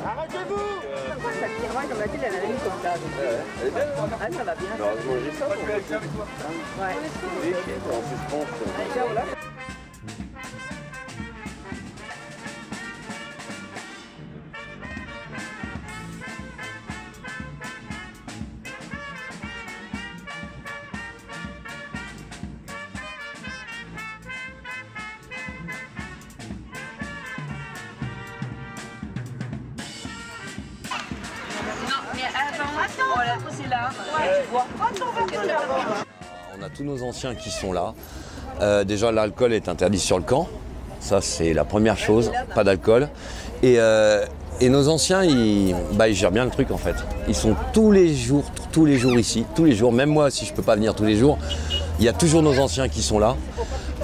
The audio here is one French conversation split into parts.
Arrêtez-vous! Pourquoi ça tire mal comme la tête, elle a la nuit comme ça? Elle est belle, ah, ça va bien. Alors, je mange ça, je vais avec toi. Ouais. En suspens. On a tous nos anciens qui sont là. Déjà, l'alcool est interdit sur le camp. Ça, c'est la première chose. Pas d'alcool. Et nos anciens, ils gèrent bien le truc, en fait. Ils sont tous les jours ici. Tous les jours. Même moi, si je ne peux pas venir tous les jours, il y a toujours nos anciens qui sont là.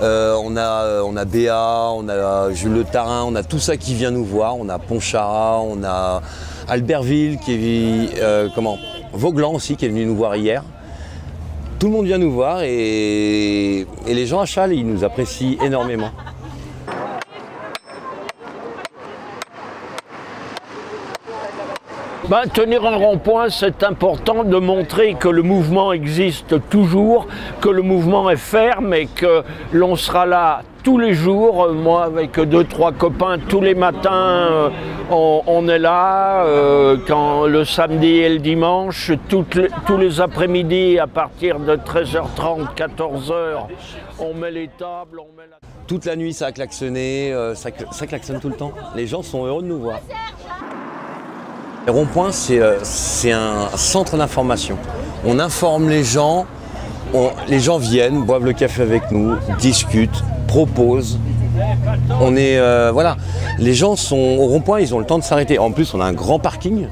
On a Béa, on a Jules Le Tarin, on a tout ça qui vient nous voir. On a Pontcharrat, on a Albertville qui est Vauglan aussi qui est venu nous voir hier. Tout le monde vient nous voir et les gens à Châles, ils nous apprécient énormément. Tenir un rond-point, c'est important de montrer que le mouvement existe toujours, que le mouvement est ferme et que l'on sera là tous les jours. Moi, avec 2-3 copains, tous les matins, on est là. Quand le samedi et le dimanche, tous les après-midi, à partir de 13h30, 14h, on met les tables. Toute la nuit, ça a klaxonné, ça klaxonne tout le temps. Les gens sont heureux de nous voir. Le rond-point, c'est un centre d'information. On informe les gens viennent, boivent le café avec nous, discutent, proposent. Voilà. Les gens sont au rond-point, ils ont le temps de s'arrêter. En plus, on a un grand parking.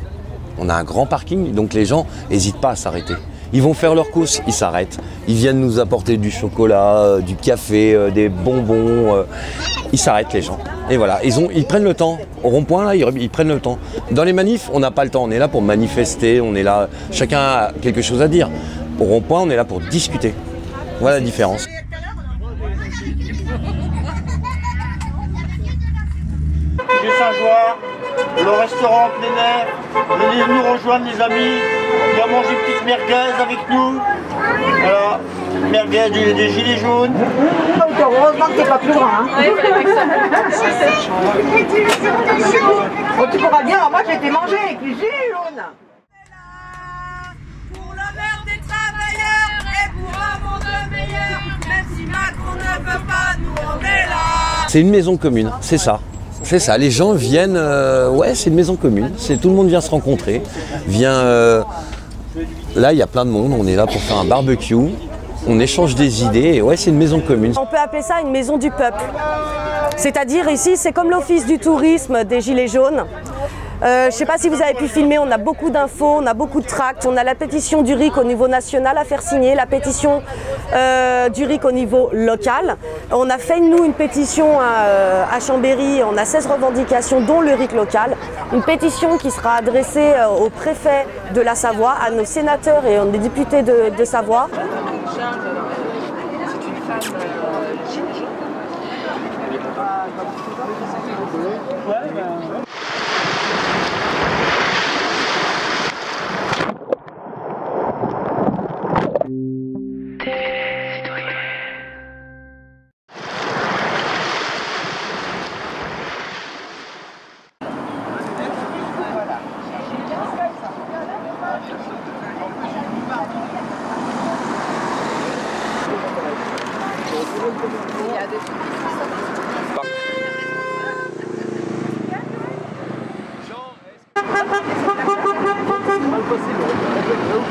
Donc les gens n'hésitent pas à s'arrêter. Ils vont faire leurs courses, ils s'arrêtent. Ils viennent nous apporter du chocolat, du café, des bonbons. Ils s'arrêtent, les gens. Et voilà, ils prennent le temps. Au rond-point, là, ils prennent le temps. Dans les manifs, on n'a pas le temps. On est là pour manifester, on est là, chacun a quelque chose à dire. Au rond-point, on est là pour discuter. Voilà la différence. Du Saint-Joire, le restaurant plein air, venez nous rejoindre les amis, on va manger une petite merguez avec nous. Voilà, merguez des gilets jaunes. Heureusement que t'es pas plus grand. Hein. Oui, bon, tu pourras bien, alors moi j'ai été manger avec les gilets jaunes. Pour l'honneur des travailleurs et pour un monde meilleur, même si Macron ne veut pas, nous on est là. C'est une maison commune, c'est ça. C'est ça, les gens viennent, ouais, c'est une maison commune, tout le monde vient se rencontrer, là il y a plein de monde, on est là pour faire un barbecue, on échange des idées, et ouais, c'est une maison commune. On peut appeler ça une maison du peuple, c'est-à-dire ici c'est comme l'office du tourisme des Gilets jaunes. Je ne sais pas si vous avez pu filmer, on a beaucoup d'infos, on a beaucoup de tracts, on a la pétition du RIC au niveau national à faire signer, la pétition du RIC au niveau local. On a fait nous une pétition à Chambéry, on a 16 revendications dont le RIC local. Une pétition qui sera adressée au préfet de la Savoie, à nos sénateurs et aux députés de Savoie. C'est une femme gilet jaune.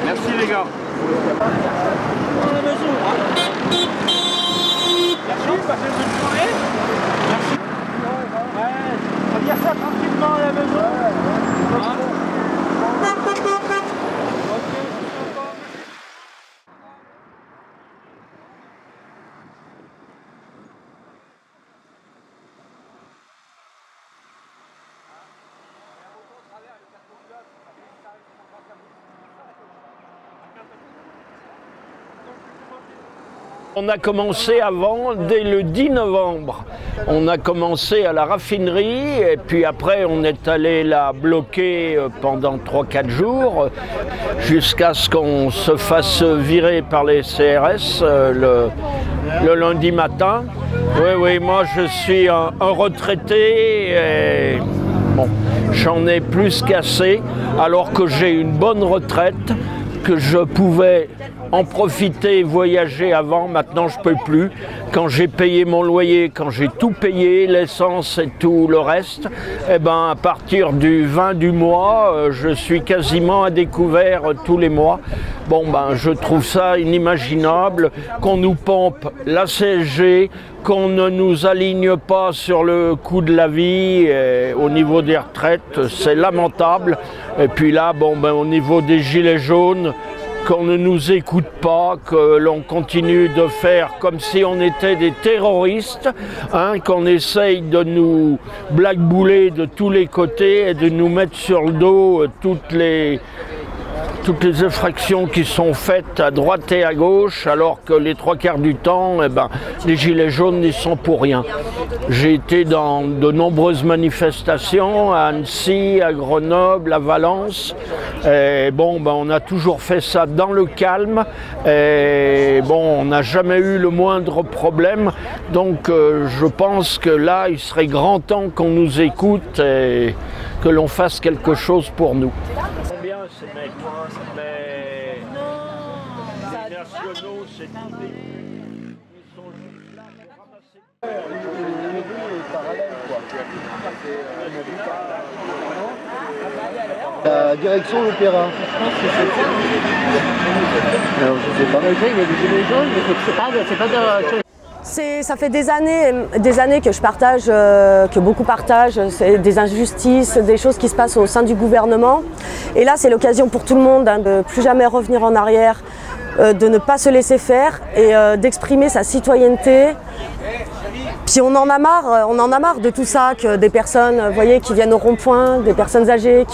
Merci les gars. Dans la maison. Merci, passez une bonne journée. Merci. Ouais, on va dire ça tranquillement à la maison. On a commencé avant, dès le 10 novembre. On a commencé à la raffinerie et puis après on est allé la bloquer pendant 3-4 jours jusqu'à ce qu'on se fasse virer par les CRS le lundi matin. Oui, moi je suis un retraité et bon, j'en ai plus qu'assez alors que j'ai une bonne retraite, que je pouvais en profiter, voyager avant, maintenant je peux plus. Quand j'ai payé mon loyer, quand j'ai tout payé, l'essence et tout le reste, eh ben à partir du 20 du mois, je suis quasiment à découvert tous les mois. Bon ben je trouve ça inimaginable qu'on nous pompe la CSG, qu'on ne nous aligne pas sur le coût de la vie au niveau des retraites, c'est lamentable. Et puis là, bon ben au niveau des gilets jaunes, qu'on ne nous écoute pas, que l'on continue de faire comme si on était des terroristes, hein, qu'on essaye de nous blackbouler de tous les côtés et de nous mettre sur le dos toutes les infractions qui sont faites à droite et à gauche, alors que les 3/4 du temps, eh ben, les gilets jaunes n'y sont pour rien. J'ai été dans de nombreuses manifestations à Annecy, à Grenoble, à Valence. Et bon, ben, on a toujours fait ça dans le calme. Et bon, on n'a jamais eu le moindre problème. Donc je pense que là, il serait grand temps qu'on nous écoute et que l'on fasse quelque chose pour nous. Combien ces mecs? Mais les nationaux, c'est tout. Ils sont juste là pour ramasser. La direction de l'opéra. Alors je sais pas, il y a des gilets jaunes, mais c'est pas de... Ça fait des années que je partage, que beaucoup partagent, des injustices, des choses qui se passent au sein du gouvernement. Et là, c'est l'occasion pour tout le monde hein, de ne plus jamais revenir en arrière, de ne pas se laisser faire et d'exprimer sa citoyenneté. Puis on en a marre de tout ça, que des personnes, vous voyez, qui viennent au rond-point, des personnes âgées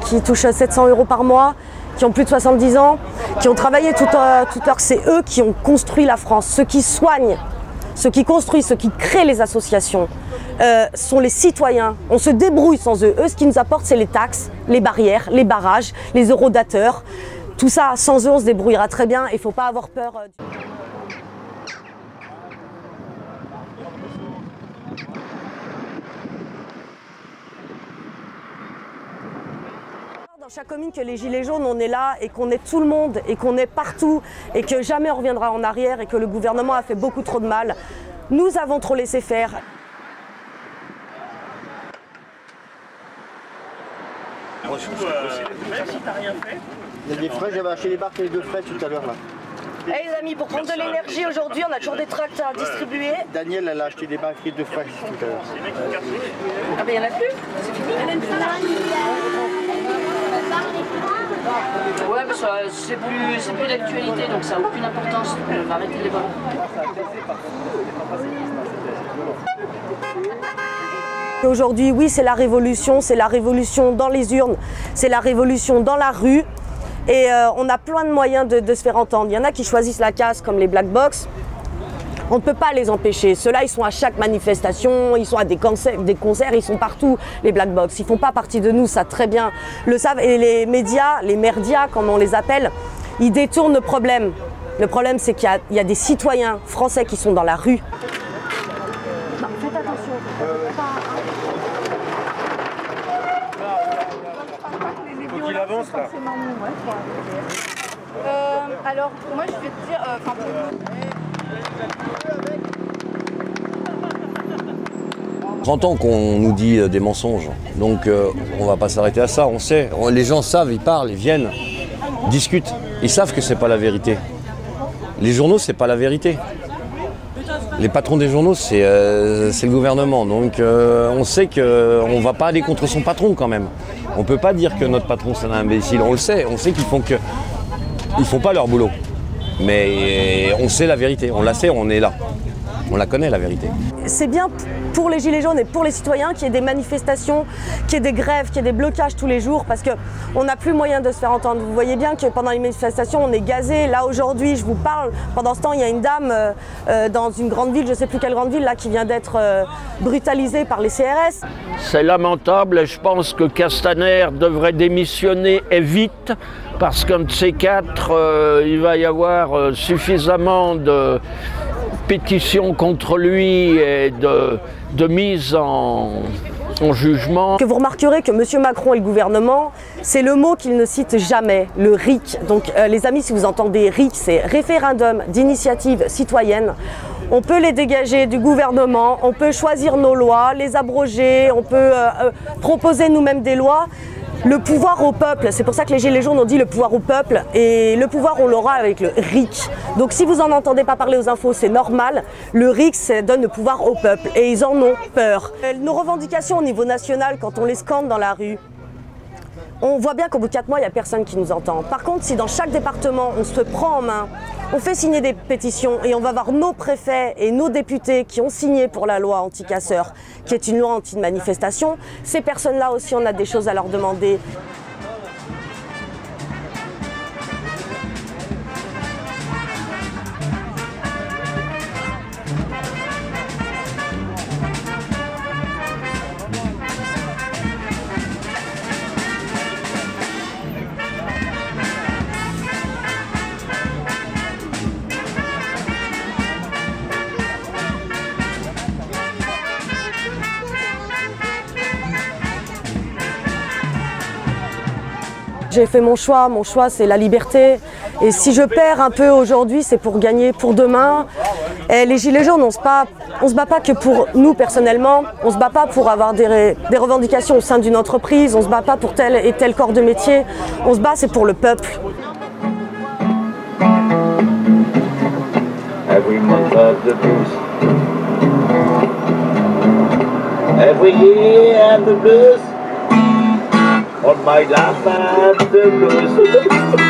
qui touchent 700 € par mois, qui ont plus de 70 ans, qui ont travaillé toute leur... C'est eux qui ont construit la France, ceux qui soignent. Ceux qui construisent, ceux qui créent les associations, sont les citoyens. On se débrouille sans eux. Eux, ce qu'ils nous apportent, c'est les taxes, les barrières, les barrages, les eurodateurs. Tout ça, sans eux, on se débrouillera très bien. Il ne faut pas avoir peur. Dans chaque commune que les gilets jaunes, on est là et qu'on est tout le monde et qu'on est partout et que jamais on reviendra en arrière et que le gouvernement a fait beaucoup trop de mal. Nous avons trop laissé faire. Même si t'as rien fait. Il y a des frais, j'avais acheté des barquettes de frais tout à l'heure là. Hey les amis, pour prendre de l'énergie aujourd'hui, on a toujours des tracts à distribuer. Daniel, elle a acheté des barquettes de frais tout à l'heure. Ah ben il n'y en a plus, c'est fini. Ouais, mais c'est plus d'actualité, donc ça n'a aucune importance. On va arrêter les débats. Aujourd'hui, oui, c'est la révolution dans les urnes, c'est la révolution dans la rue. Et on a plein de moyens de se faire entendre. Il y en a qui choisissent la casse comme les black box. On ne peut pas les empêcher. Ceux-là, ils sont à chaque manifestation, ils sont à des concerts, ils sont partout, les black box. Ils ne font pas partie de nous, ça très bien le savent. Et les médias, les merdias, comme on les appelle, ils détournent le problème. Le problème, c'est qu'il y a des citoyens français qui sont dans la rue. Non, faites attention. Faut qu'il avance là. Alors, moi je vais te dire... « 30 ans qu'on nous dit des mensonges, donc on va pas s'arrêter à ça, on sait, les gens savent, ils parlent, ils viennent, discutent, ils savent que c'est pas la vérité. Les journaux, c'est pas la vérité. Les patrons des journaux, c'est le gouvernement, donc on sait qu'on va pas aller contre son patron quand même. On peut pas dire que notre patron c'est un imbécile, on sait qu'ils font pas leur boulot. Mais on sait la vérité, on la sait, on est là. On la connaît, la vérité. C'est bien pour les Gilets jaunes et pour les citoyens qu'il y ait des manifestations, qu'il y ait des grèves, qu'il y ait des blocages tous les jours parce qu'on n'a plus moyen de se faire entendre. Vous voyez bien que pendant les manifestations, on est gazé. Là, aujourd'hui, je vous parle, pendant ce temps, il y a une dame dans une grande ville, je ne sais plus quelle grande ville, là, qui vient d'être brutalisée par les CRS. C'est lamentable et je pense que Castaner devrait démissionner et vite parce qu'un de ces quatre, il va y avoir suffisamment de pétitions contre lui et de mise en jugement. Que vous remarquerez que M. Macron et le gouvernement, c'est le mot qu'il ne cite jamais, le RIC. Donc les amis, si vous entendez RIC, c'est référendum d'initiative citoyenne. On peut les dégager du gouvernement, on peut choisir nos lois, les abroger, on peut proposer nous-mêmes des lois. Le pouvoir au peuple, c'est pour ça que les Gilets jaunes ont dit le pouvoir au peuple, et le pouvoir on l'aura avec le RIC. Donc si vous n'en entendez pas parler aux infos, c'est normal. Le RIC, ça donne le pouvoir au peuple et ils en ont peur. Nos revendications au niveau national, quand on les scande dans la rue, on voit bien qu'au bout de 4 mois, il n'y a personne qui nous entend. Par contre, si dans chaque département, on se prend en main, on fait signer des pétitions et on va voir nos préfets et nos députés qui ont signé pour la loi anti-casseurs, qui est une loi anti-manifestation, ces personnes-là aussi, on a des choses à leur demander. J'ai fait mon choix c'est la liberté. Et si je perds un peu aujourd'hui, c'est pour gagner pour demain. Et les Gilets jaunes, on se bat pas que pour nous personnellement, on se bat pas pour avoir des revendications au sein d'une entreprise, on se bat pas pour tel et tel corps de métier, on se bat c'est pour le peuple. Every month of the blues. Every year and the blues. On my lap and the blues.